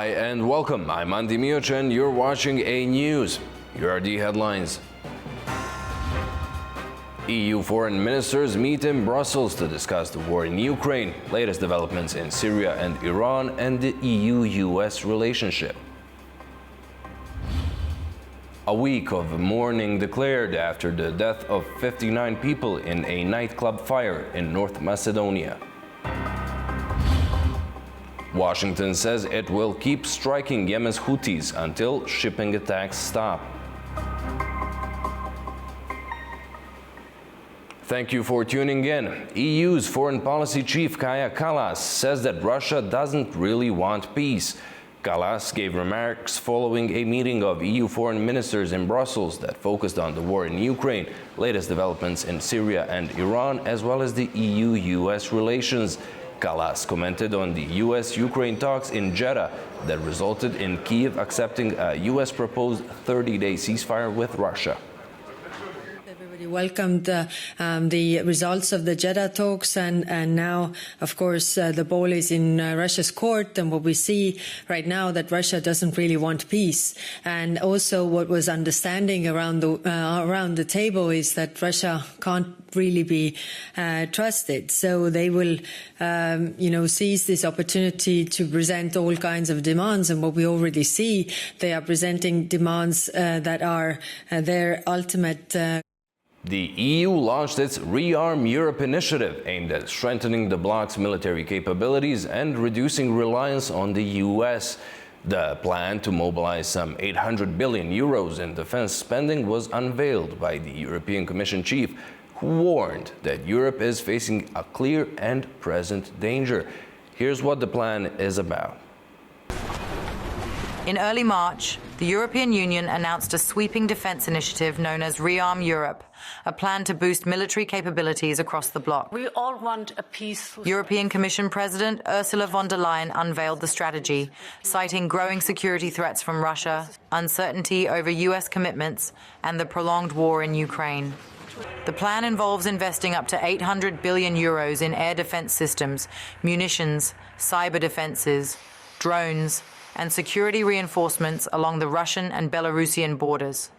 Hi and welcome. I'm Andy Mioch and you're watching A News. Here are the headlines. EU foreign ministers meet in Brussels to discuss the war in Ukraine, latest developments in Syria and Iran, and the EU-US relationship. A week of mourning declared after the death of 59 people in a nightclub fire in North Macedonia. Washington says it will keep striking Yemen's Houthis until shipping attacks stop. Thank you for tuning in. EU's foreign policy chief Kaja Kallas says that Russia doesn't really want peace. Kallas gave remarks following a meeting of EU foreign ministers in Brussels that focused on the war in Ukraine, latest developments in Syria and Iran, as well as the EU-US relations. Kallas commented on the US-Ukraine talks in Jeddah that resulted in Kyiv accepting a US proposed 30-day ceasefire with Russia. Everybody welcomed the results of the Jeddah talks, and now, of course, the ball is in Russia's court. And what we see right now that Russia doesn't really want peace, and also what was understanding around the table is that Russia can't really be trusted. So they will, seize this opportunity to present all kinds of demands. And what we already see, they are presenting demands that are their ultimate. The EU launched its Rearm Europe initiative aimed at strengthening the bloc's military capabilities and reducing reliance on the US. The plan to mobilize some 800 billion euros in defense spending was unveiled by the European Commission chief, who warned that Europe is facing a clear and present danger. Here's what the plan is about. In early March, the European Union announced a sweeping defense initiative known as Rearm Europe, a plan to boost military capabilities across the bloc. We all want a peaceful... European Commission President Ursula von der Leyen unveiled the strategy, citing growing security threats from Russia, uncertainty over US commitments, and the prolonged war in Ukraine. The plan involves investing up to 800 billion euros in air defense systems, munitions, cyber defenses, drones, and security reinforcements along the Russian and Belarusian borders.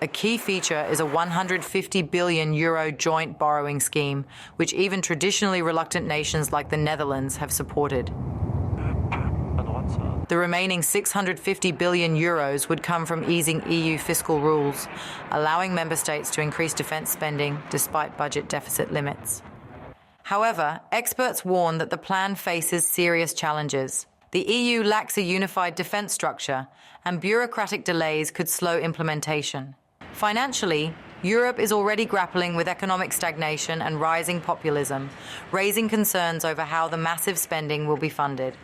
A key feature is a 150 billion euro joint borrowing scheme, which even traditionally reluctant nations like the Netherlands have supported. The remaining 650 billion euros would come from easing EU fiscal rules, allowing member states to increase defense spending despite budget deficit limits. However, experts warn that the plan faces serious challenges. The EU lacks a unified defense structure, and bureaucratic delays could slow implementation. Financially, Europe is already grappling with economic stagnation and rising populism, raising concerns over how the massive spending will be funded.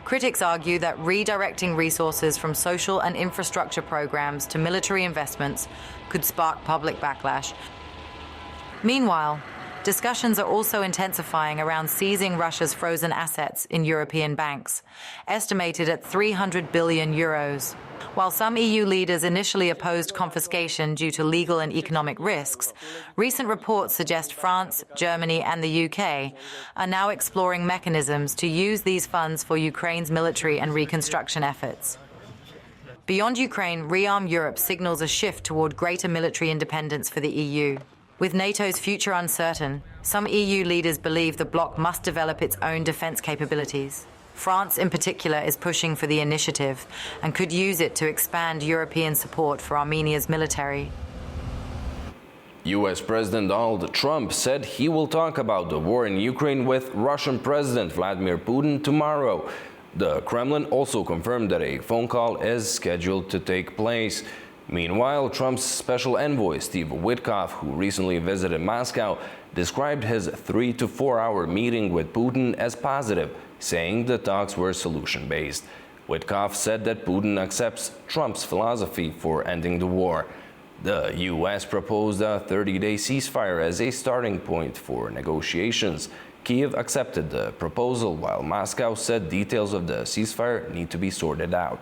Critics argue that redirecting resources from social and infrastructure programs to military investments could spark public backlash. Meanwhile, discussions are also intensifying around seizing Russia's frozen assets in European banks, estimated at 300 billion euros. While some EU leaders initially opposed confiscation due to legal and economic risks, recent reports suggest France, Germany, and the UK are now exploring mechanisms to use these funds for Ukraine's military and reconstruction efforts. Beyond Ukraine, Rearm Europe signals a shift toward greater military independence for the EU. With NATO's future uncertain, some EU leaders believe the bloc must develop its own defense capabilities. France, in particular, is pushing for the initiative and could use it to expand European support for Armenia's military. US President Donald Trump said he will talk about the war in Ukraine with Russian President Vladimir Putin tomorrow. The Kremlin also confirmed that a phone call is scheduled to take place. Meanwhile, Trump's special envoy, Steve Witkoff, who recently visited Moscow, described his 3 to 4 hour meeting with Putin as positive, saying the talks were solution-based. Witkoff said that Putin accepts Trump's philosophy for ending the war. The U.S. proposed a 30-day ceasefire as a starting point for negotiations. Kyiv accepted the proposal, while Moscow said details of the ceasefire need to be sorted out.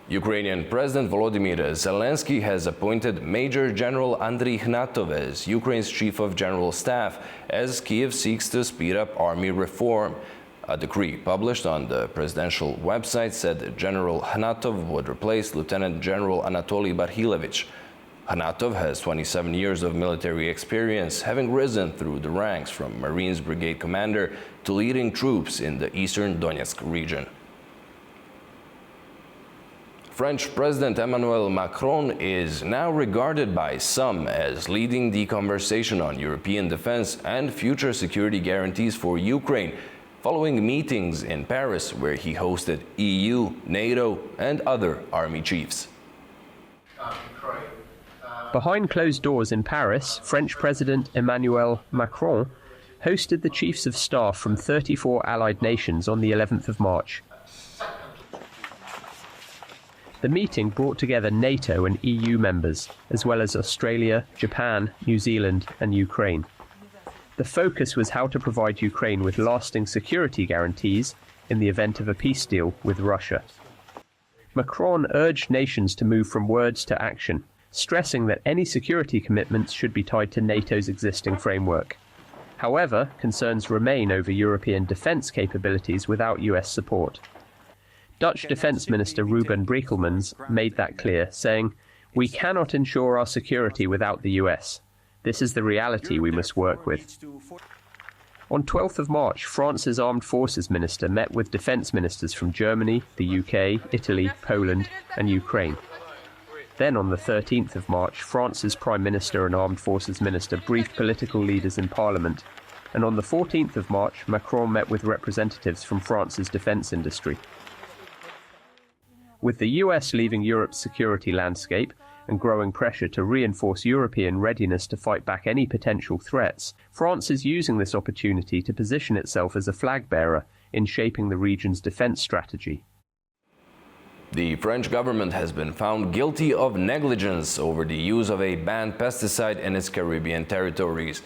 Ukrainian President Volodymyr Zelensky has appointed Major General Andriy Ignatov as Ukraine's Chief of General Staff, as Kyiv seeks to speed up army reform. A decree published on the presidential website said that General Hanatov would replace Lieutenant General Anatoly Barhilevich. Hanatov has 27 years of military experience, having risen through the ranks from Marines Brigade Commander to leading troops in the eastern Donetsk region. French President Emmanuel Macron is now regarded by some as leading the conversation on European defense and future security guarantees for Ukraine, following meetings in Paris where he hosted EU, NATO, and other army chiefs. Behind closed doors in Paris, French President Emmanuel Macron hosted the chiefs of staff from 34 allied nations on the 11th of March. The meeting brought together NATO and EU members, as well as Australia, Japan, New Zealand, and Ukraine. The focus was how to provide Ukraine with lasting security guarantees in the event of a peace deal with Russia. Macron urged nations to move from words to action, stressing that any security commitments should be tied to NATO's existing framework. However, concerns remain over European defence capabilities without US support. Dutch Defence Minister Ruben Brekelmans made that clear, saying, "We cannot ensure our security without the US. This is the reality we must work with." On 12th of March, France's Armed Forces Minister met with defence ministers from Germany, the UK, Italy, Poland, and Ukraine. Then on the 13th of March, France's Prime Minister and Armed Forces Minister briefed political leaders in Parliament. And on the 14th of March, Macron met with representatives from France's defence industry. With the US leaving Europe's security landscape and growing pressure to reinforce European readiness to fight back any potential threats, France is using this opportunity to position itself as a flag bearer in shaping the region's defence strategy. The French government has been found guilty of negligence over the use of a banned pesticide in its Caribbean territories.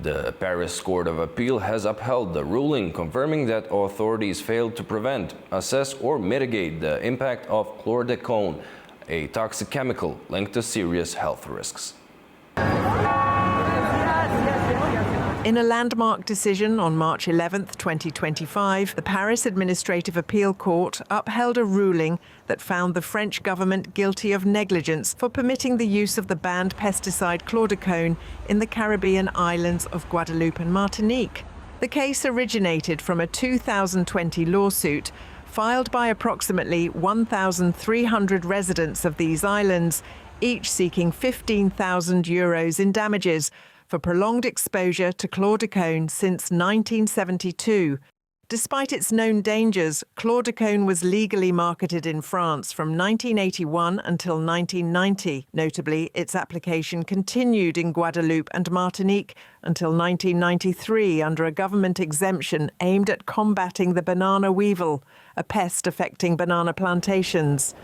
The Paris Court of Appeal has upheld the ruling, confirming that authorities failed to prevent, assess, or mitigate the impact of chlordecone, a toxic chemical linked to serious health risks. In a landmark decision on March 11, 2025, the Paris Administrative Appeal Court upheld a ruling that found the French government guilty of negligence for permitting the use of the banned pesticide chlordecone in the Caribbean islands of Guadeloupe and Martinique. The case originated from a 2020 lawsuit filed by approximately 1,300 residents of these islands, each seeking €15,000 in damages for prolonged exposure to chlordecone since 1972. Despite its known dangers, chlordecone was legally marketed in France from 1981 until 1990. Notably, its application continued in Guadeloupe and Martinique until 1993 under a government exemption aimed at combating the banana weevil, a pest affecting banana plantations.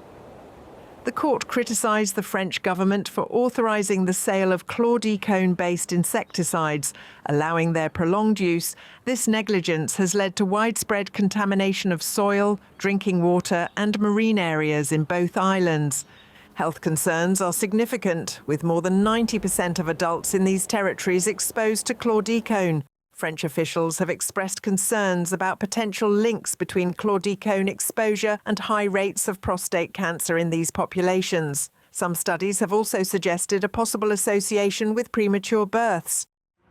The court criticised the French government for authorising the sale of chlordecone-based insecticides. Allowing their prolonged use, this negligence has led to widespread contamination of soil, drinking water and marine areas in both islands. Health concerns are significant, with more than 90% of adults in these territories exposed to chlordecone. French officials have expressed concerns about potential links between chlordecone exposure and high rates of prostate cancer in these populations. Some studies have also suggested a possible association with premature births.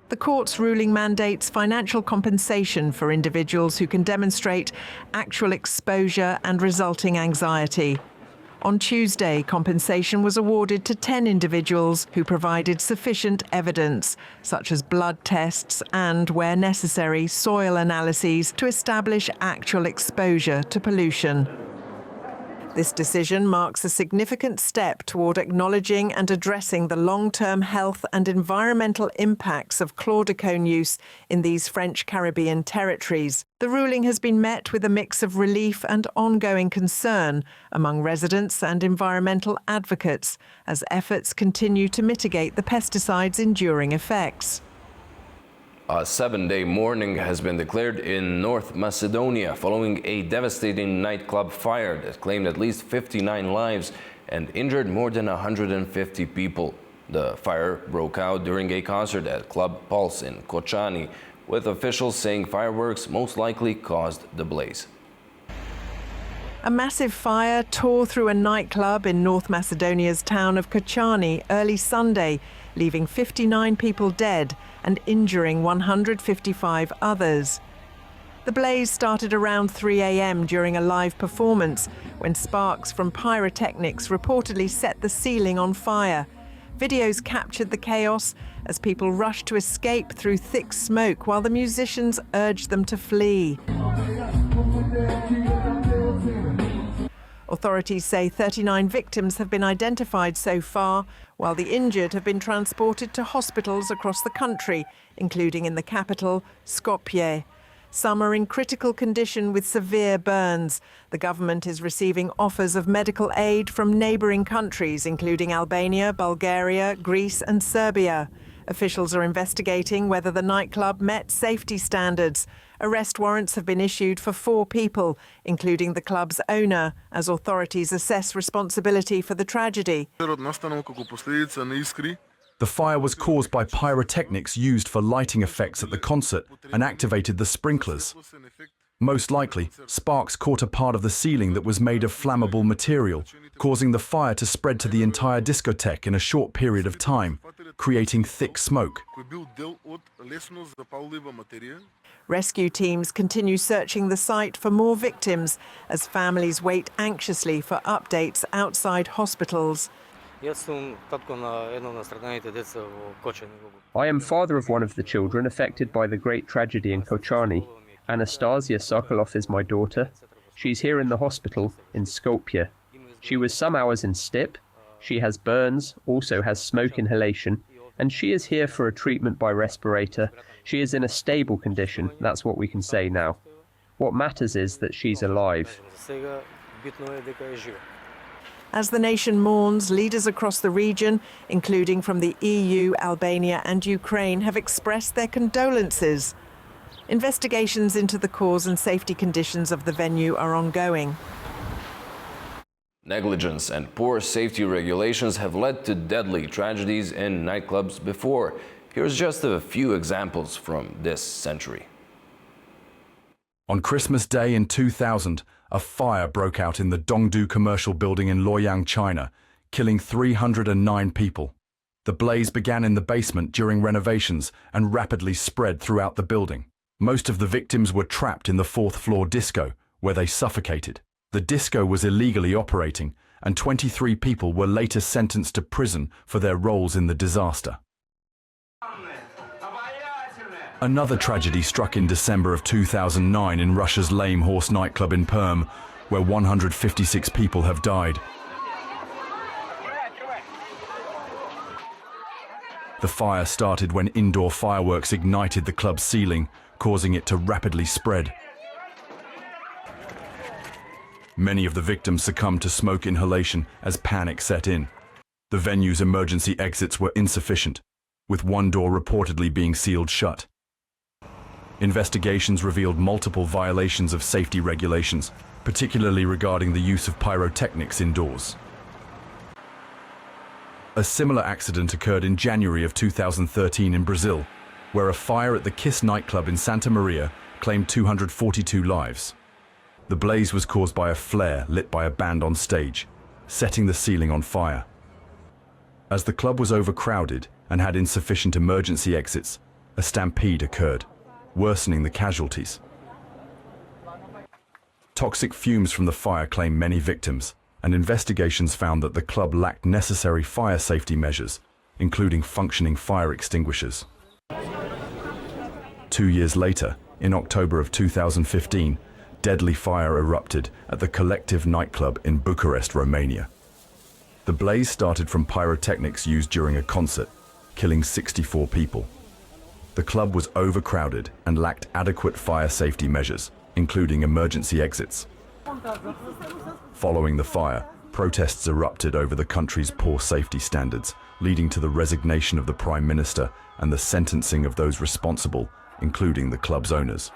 The court's ruling mandates financial compensation for individuals who can demonstrate actual exposure and resulting anxiety. On Tuesday, compensation was awarded to 10 individuals who provided sufficient evidence, such as blood tests and, where necessary, soil analyses to establish actual exposure to pollution. This decision marks a significant step toward acknowledging and addressing the long-term health and environmental impacts of chlordecone use in these French Caribbean territories. The ruling has been met with a mix of relief and ongoing concern among residents and environmental advocates as efforts continue to mitigate the pesticide's enduring effects. A 7-day mourning has been declared in North Macedonia following a devastating nightclub fire that claimed at least 59 lives and injured more than 150 people. The fire broke out during a concert at Club Pulse in Kočani, with officials saying fireworks most likely caused the blaze. A massive fire tore through a nightclub in North Macedonia's town of Kočani early Sunday, leaving 59 people dead and injuring 155 others. The blaze started around 3 a.m. during a live performance when sparks from pyrotechnics reportedly set the ceiling on fire. Videos captured the chaos as people rushed to escape through thick smoke while the musicians urged them to flee. Authorities say 39 victims have been identified so far, while the injured have been transported to hospitals across the country, including in the capital, Skopje. Some are in critical condition with severe burns. The government is receiving offers of medical aid from neighbouring countries, including Albania, Bulgaria, Greece and Serbia. Officials are investigating whether the nightclub met safety standards. Arrest warrants have been issued for 4 people, including the club's owner, as authorities assess responsibility for the tragedy. The fire was caused by pyrotechnics used for lighting effects at the concert and activated the sprinklers. Most likely, sparks caught a part of the ceiling that was made of flammable material, causing the fire to spread to the entire discotheque in a short period of time, creating thick smoke. Rescue teams continue searching the site for more victims as families wait anxiously for updates outside hospitals. I am father of one of the children affected by the great tragedy in Kočani. Anastasia Sokolov is my daughter. She's here in the hospital in Skopje. She was some hours in Stip. She has burns, also has smoke inhalation, and she is here for a treatment by respirator. She is in a stable condition, that's what we can say now. What matters is that she's alive. As the nation mourns, leaders across the region, including from the EU, Albania and Ukraine, have expressed their condolences. Investigations into the cause and safety conditions of the venue are ongoing. Negligence and poor safety regulations have led to deadly tragedies in nightclubs before. Here's just a few examples from this century. On Christmas Day in 2000, a fire broke out in the Dongdu commercial building in Luoyang, China, killing 309 people. The blaze began in the basement during renovations and rapidly spread throughout the building. Most of the victims were trapped in the 4th floor disco, where they suffocated. The disco was illegally operating, and 23 people were later sentenced to prison for their roles in the disaster. Another tragedy struck in December of 2009 in Russia's Lame Horse nightclub in Perm, where 156 people have died. The fire started when indoor fireworks ignited the club's ceiling, causing it to rapidly spread. Many of the victims succumbed to smoke inhalation as panic set in. The venue's emergency exits were insufficient, with one door reportedly being sealed shut. Investigations revealed multiple violations of safety regulations, particularly regarding the use of pyrotechnics indoors. A similar accident occurred in January of 2013 in Brazil, where a fire at the Kiss nightclub in Santa Maria claimed 242 lives. The blaze was caused by a flare lit by a band on stage, setting the ceiling on fire. As the club was overcrowded and had insufficient emergency exits, a stampede occurred, worsening the casualties. Toxic fumes from the fire claimed many victims, and investigations found that the club lacked necessary fire safety measures, including functioning fire extinguishers. 2 years later, in October of 2015, deadly fire erupted at the Collective nightclub in Bucharest, Romania. The blaze started from pyrotechnics used during a concert, killing 64 people. The club was overcrowded and lacked adequate fire safety measures, including emergency exits. Following the fire, protests erupted over the country's poor safety standards, leading to the resignation of the Prime Minister and the sentencing of those responsible, including the club's owners.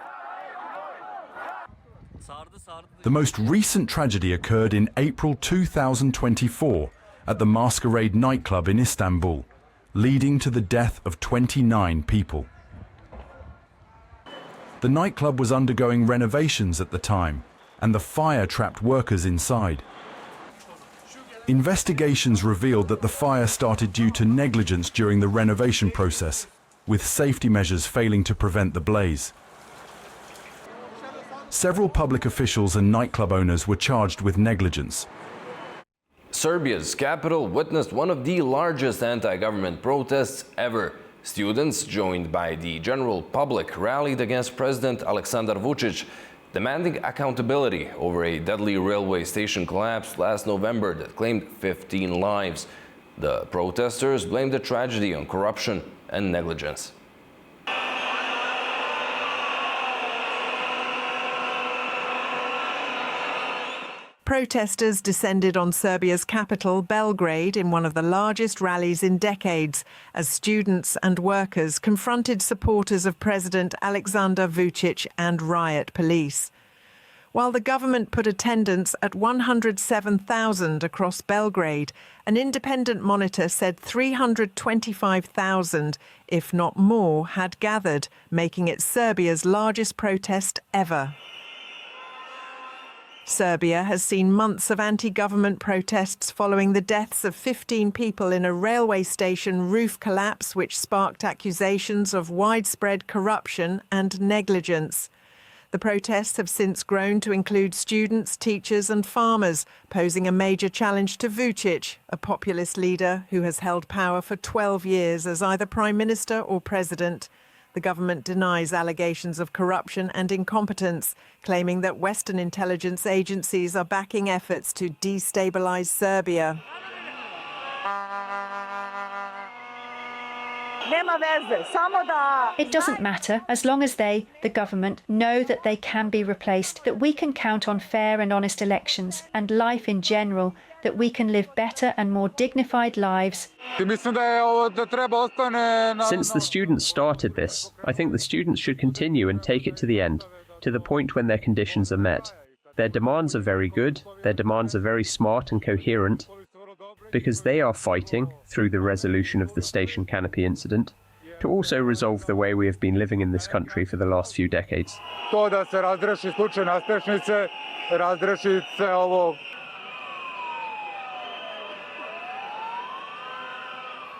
The most recent tragedy occurred in April 2024 at the Masquerade nightclub in Istanbul, leading to the death of 29 people. The nightclub was undergoing renovations at the time, and the fire trapped workers inside. Investigations revealed that the fire started due to negligence during the renovation process, with safety measures failing to prevent the blaze. Several public officials and nightclub owners were charged with negligence. Serbia's capital witnessed one of the largest anti-government protests ever. Students, joined by the general public, rallied against President Aleksandar Vučić, demanding accountability over a deadly railway station collapse last November that claimed 15 lives. The protesters blamed the tragedy on corruption and negligence. Protesters descended on Serbia's capital, Belgrade, in one of the largest rallies in decades, as students and workers confronted supporters of President Aleksandar Vučić and riot police. While the government put attendance at 107,000 across Belgrade, an independent monitor said 325,000, if not more, had gathered, making it Serbia's largest protest ever. Serbia has seen months of anti-government protests following the deaths of 15 people in a railway station roof collapse, which sparked accusations of widespread corruption and negligence. The protests have since grown to include students, teachers and farmers, posing a major challenge to Vučić, a populist leader who has held power for 12 years as either Prime Minister or President. The government denies allegations of corruption and incompetence, claiming that Western intelligence agencies are backing efforts to destabilize Serbia. It doesn't matter as long as they, the government, know that they can be replaced, that we can count on fair and honest elections and life in general, that we can live better and more dignified lives. Since the students started this, I think the students should continue and take it to the end, to the point when their conditions are met. Their demands are very good, their demands are very smart and coherent, because they are fighting, through the resolution of the station canopy incident, to also resolve the way we have been living in this country for the last few decades.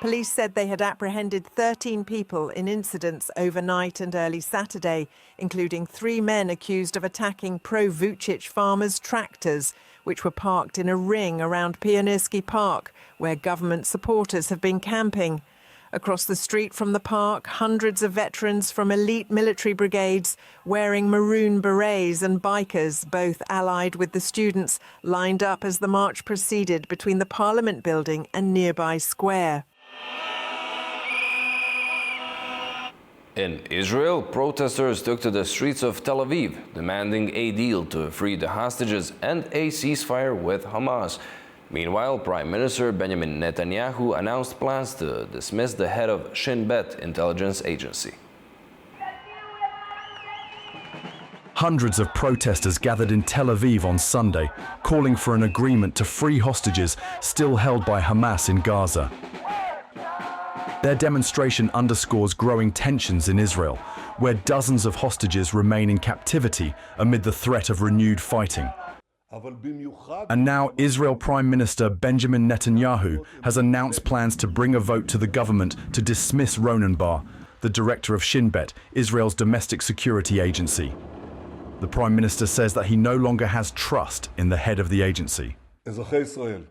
Police said they had apprehended 13 people in incidents overnight and early Saturday, including 3 men accused of attacking pro-Vučić farmers' tractors, which were parked in a ring around Pionirski Park, where government supporters have been camping. Across the street from the park, hundreds of veterans from elite military brigades wearing maroon berets and bikers, both allied with the students, lined up as the march proceeded between the Parliament building and nearby square. In Israel, protesters took to the streets of Tel Aviv, demanding a deal to free the hostages and a ceasefire with Hamas. Meanwhile, Prime Minister Benjamin Netanyahu announced plans to dismiss the head of Shin Bet intelligence agency. Hundreds of protesters gathered in Tel Aviv on Sunday, calling for an agreement to free hostages still held by Hamas in Gaza. Their demonstration underscores growing tensions in Israel, where dozens of hostages remain in captivity amid the threat of renewed fighting. And now Israel Prime Minister Benjamin Netanyahu has announced plans to bring a vote to the government to dismiss Ronen Bar, the director of Shin Bet, Israel's domestic security agency. The Prime Minister says that he no longer has trust in the head of the agency.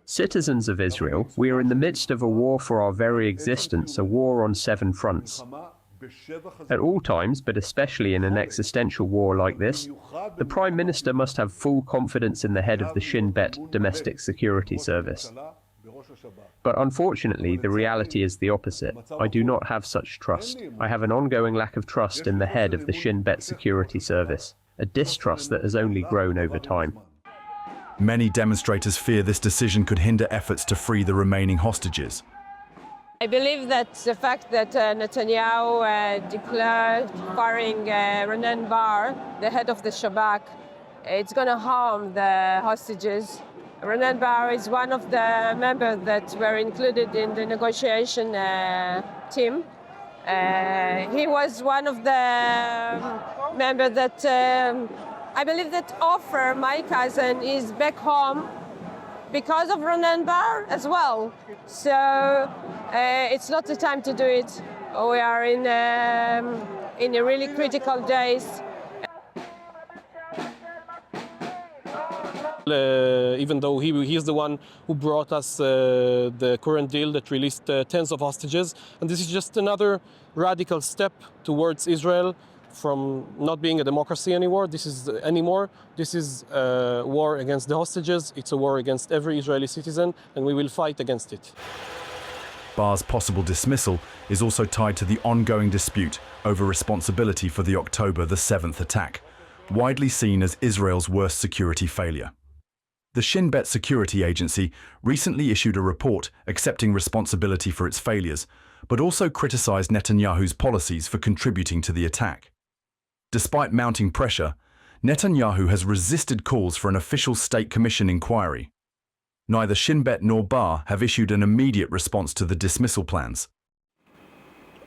Citizens of Israel, we are in the midst of a war for our very existence, a war on 7 fronts. At all times, but especially in an existential war like this, the Prime Minister must have full confidence in the head of the Shin Bet domestic security service. But unfortunately, the reality is the opposite. I do not have such trust. I have an ongoing lack of trust in the head of the Shin Bet security service, a distrust that has only grown over time. Many demonstrators fear this decision could hinder efforts to free the remaining hostages. I believe that the fact that Netanyahu declared firing Ronen Bar, the head of the Shabak, it's going to harm the hostages. Ronen Bar is one of the members that were included in the negotiation team. He was one of the members that I believe that offer my cousin is back home because of Ronen Bar as well. So it's not the time to do it. We are in a really critical days. Even though he is the one who brought us the current deal that released tens of hostages. And this is just another radical step towards Israel from not being a democracy anymore. This is a war against the hostages. It's a war against every Israeli citizen, and we will fight against it. Bar's possible dismissal is also tied to the ongoing dispute over responsibility for the October the 7th attack, widely seen as Israel's worst security failure. The Shin Bet Security Agency recently issued a report accepting responsibility for its failures, but also criticized Netanyahu's policies for contributing to the attack. Despite mounting pressure, Netanyahu has resisted calls for an official state commission inquiry. Neither Shin Bet nor Bar have issued an immediate response to the dismissal plans.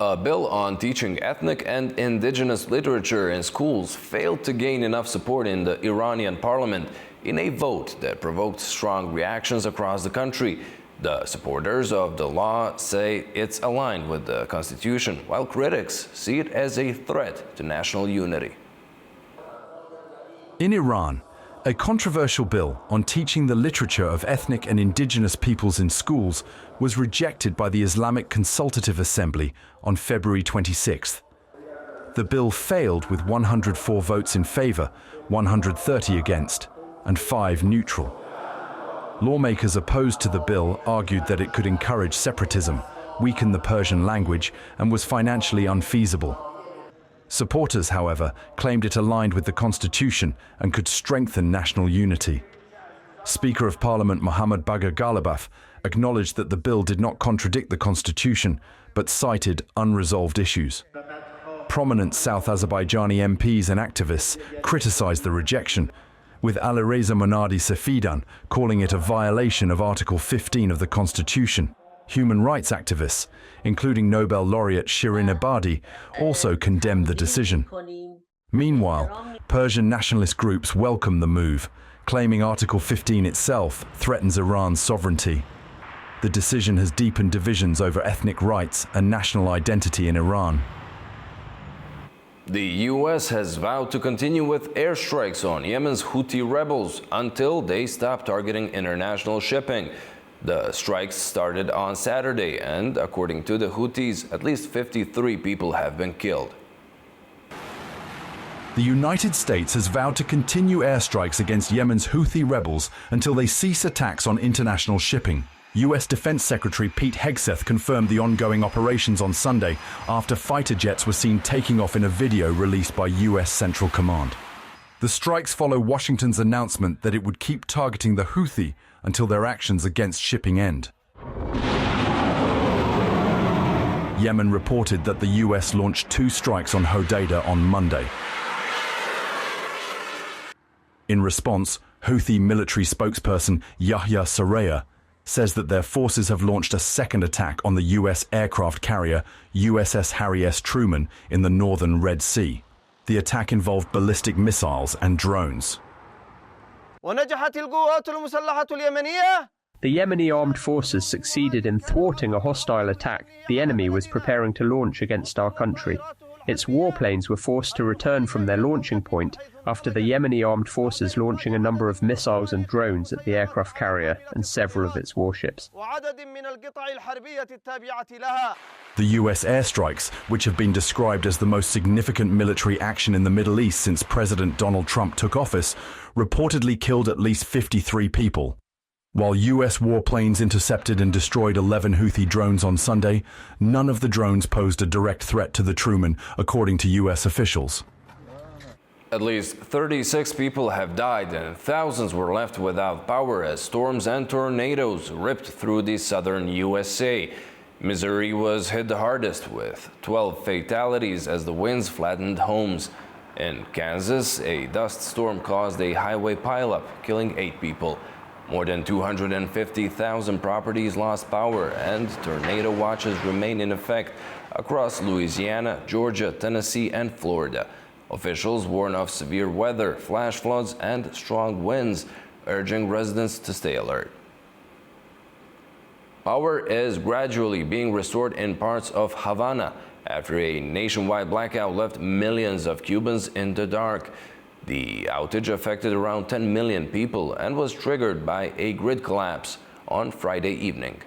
A bill on teaching ethnic and indigenous literature in schools failed to gain enough support in the Iranian parliament in a vote that provoked strong reactions across the country. The supporters of the law say it's aligned with the constitution, while critics see it as a threat to national unity. In Iran, a controversial bill on teaching the literature of ethnic and indigenous peoples in schools was rejected by the Islamic Consultative Assembly on February 26th. The bill failed with 104 votes in favor, 130 against, and 5 neutral. Lawmakers opposed to the bill argued that it could encourage separatism, weaken the Persian language, and was financially unfeasible. Supporters, however, claimed it aligned with the constitution and could strengthen national unity. Speaker of Parliament Mohammad Bagher Ghalibaf acknowledged that the bill did not contradict the constitution, but cited unresolved issues. Prominent South Azerbaijani MPs and activists criticized the rejection, with Alireza Monadi Safidan calling it a violation of Article 15 of the Constitution. Human rights activists, including Nobel laureate Shirin Ebadi, also condemned the decision. Meanwhile, Persian nationalist groups welcome the move, claiming Article 15 itself threatens Iran's sovereignty. The decision has deepened divisions over ethnic rights and national identity in Iran. The U.S. has vowed to continue with airstrikes on Yemen's Houthi rebels until they stop targeting international shipping. The strikes started on Saturday, and according to the Houthis, at least 53 people have been killed. The United States has vowed to continue airstrikes against Yemen's Houthi rebels until they cease attacks on international shipping. U.S. Defense Secretary Pete Hegseth confirmed the ongoing operations on Sunday after fighter jets were seen taking off in a video released by U.S. Central Command. The strikes follow Washington's announcement that it would keep targeting the Houthi until their actions against shipping end. Yemen reported that the U.S. launched 2 strikes on Hodeidah on Monday. In response, Houthi military spokesperson Yahya Saraya says that their forces have launched a second attack on the U.S. aircraft carrier USS Harry S. Truman in the northern Red Sea. The attack involved ballistic missiles and drones. The Yemeni armed forces succeeded in thwarting a hostile attack the enemy was preparing to launch against our country. Its warplanes were forced to return from their launching point after the Yemeni armed forces launching a number of missiles and drones at the aircraft carrier and several of its warships. The U.S. airstrikes, which have been described as the most significant military action in the Middle East since President Donald Trump took office, reportedly killed at least 53 people. While U.S. warplanes intercepted and destroyed 11 Houthi drones on Sunday, none of the drones posed a direct threat to the Truman, according to U.S. officials. At least 36 people have died and thousands were left without power as storms and tornadoes ripped through the southern USA. Missouri was hit the hardest, with 12 fatalities as the winds flattened homes. In Kansas, a dust storm caused a highway pileup, killing 8 people. More than 250,000 properties lost power, and tornado watches remain in effect across Louisiana, Georgia, Tennessee, and Florida. Officials warn of severe weather, flash floods, and strong winds, urging residents to stay alert. Power is gradually being restored in parts of Havana after a nationwide blackout left millions of Cubans in the dark. The outage affected around 10 million people and was triggered by a grid collapse on Friday evening.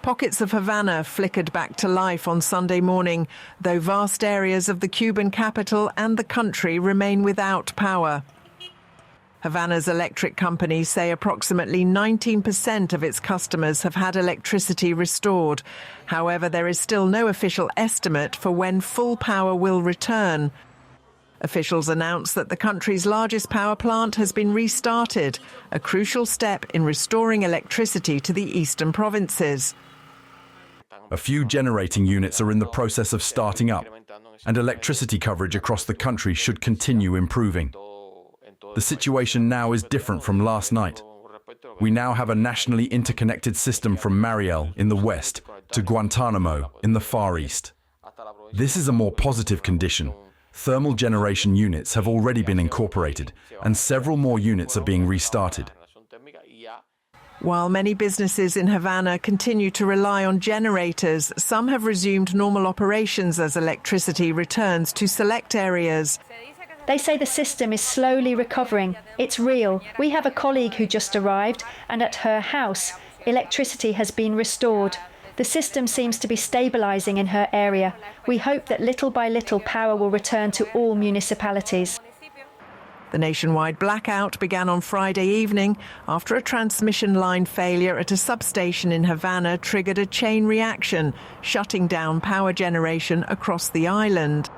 Pockets of Havana flickered back to life on Sunday morning, though vast areas of the Cuban capital and the country remain without power. Havana's electric companies say approximately 19% of its customers have had electricity restored. However, there is still no official estimate for when full power will return. Officials announced that the country's largest power plant has been restarted, a crucial step in restoring electricity to the eastern provinces. A few generating units are in the process of starting up, and electricity coverage across the country should continue improving. The situation now is different from last night. We now have a nationally interconnected system from Mariel in the west to Guantanamo in the far east. This is a more positive condition. Thermal generation units have already been incorporated, and several more units are being restarted. While many businesses in Havana continue to rely on generators, some have resumed normal operations as electricity returns to select areas. They say the system is slowly recovering. It's real. We have a colleague who just arrived, and at her house, electricity has been restored. The system seems to be stabilising in her area. We hope that little by little power will return to all municipalities. The nationwide blackout began on Friday evening after a transmission line failure at a substation in Havana triggered a chain reaction, shutting down power generation across the island.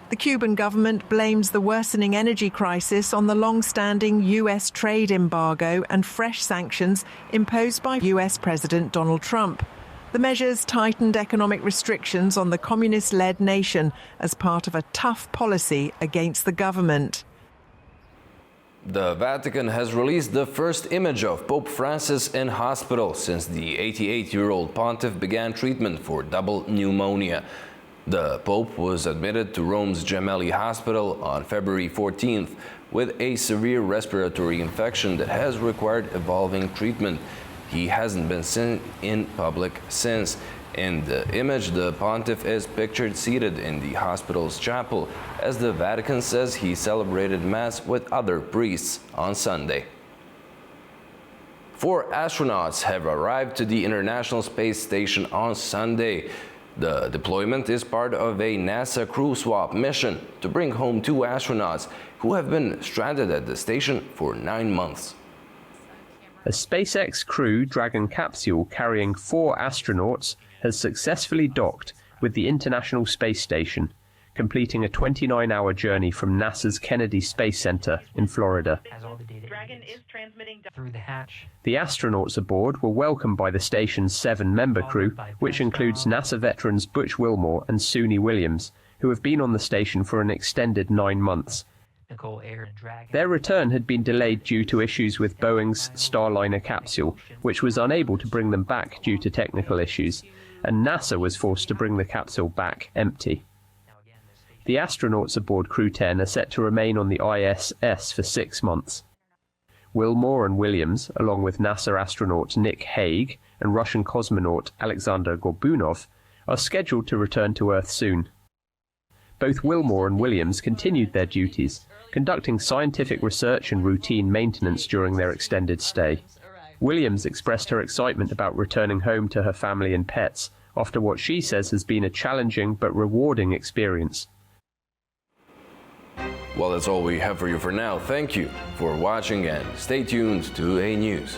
The Cuban government blames the worsening energy crisis on the long-standing US trade embargo and fresh sanctions imposed by US President Donald Trump. The measures tightened economic restrictions on the communist-led nation as part of a tough policy against the government. The Vatican has released the first image of Pope Francis in hospital since the 88-year-old pontiff began treatment for double pneumonia. The Pope was admitted to Rome's Gemelli Hospital on February 14th with a severe respiratory infection that has required evolving treatment. He hasn't been seen in public since. In the image, the pontiff is pictured seated in the hospital's chapel, as the Vatican says he celebrated Mass with other priests on Sunday. 4 astronauts have arrived to the International Space Station on Sunday. The deployment is part of a NASA crew swap mission to bring home 2 astronauts who have been stranded at the station for 9 months. A SpaceX Crew Dragon capsule carrying 4 astronauts has successfully docked with the International Space Station, completing a 29-hour journey from NASA's Kennedy Space Center in Florida. Dragon is transmitting through the hatch. The astronauts aboard were welcomed by the station's 7-member crew, which includes NASA veterans Butch Wilmore and Suni Williams, who have been on the station for an extended 9 months. Their return had been delayed due to issues with Boeing's Starliner capsule, which was unable to bring them back due to technical issues, and NASA was forced to bring the capsule back empty. The astronauts aboard Crew 10 are set to remain on the ISS for 6 months. Wilmore and Williams, along with NASA astronaut Nick Hague and Russian cosmonaut Alexander Gorbunov, are scheduled to return to Earth soon. Both Wilmore and Williams continued their duties, conducting scientific research and routine maintenance during their extended stay. Williams expressed her excitement about returning home to her family and pets after what she says has been a challenging but rewarding experience. Well, that's all we have for you for now. Thank you for watching and stay tuned to A News.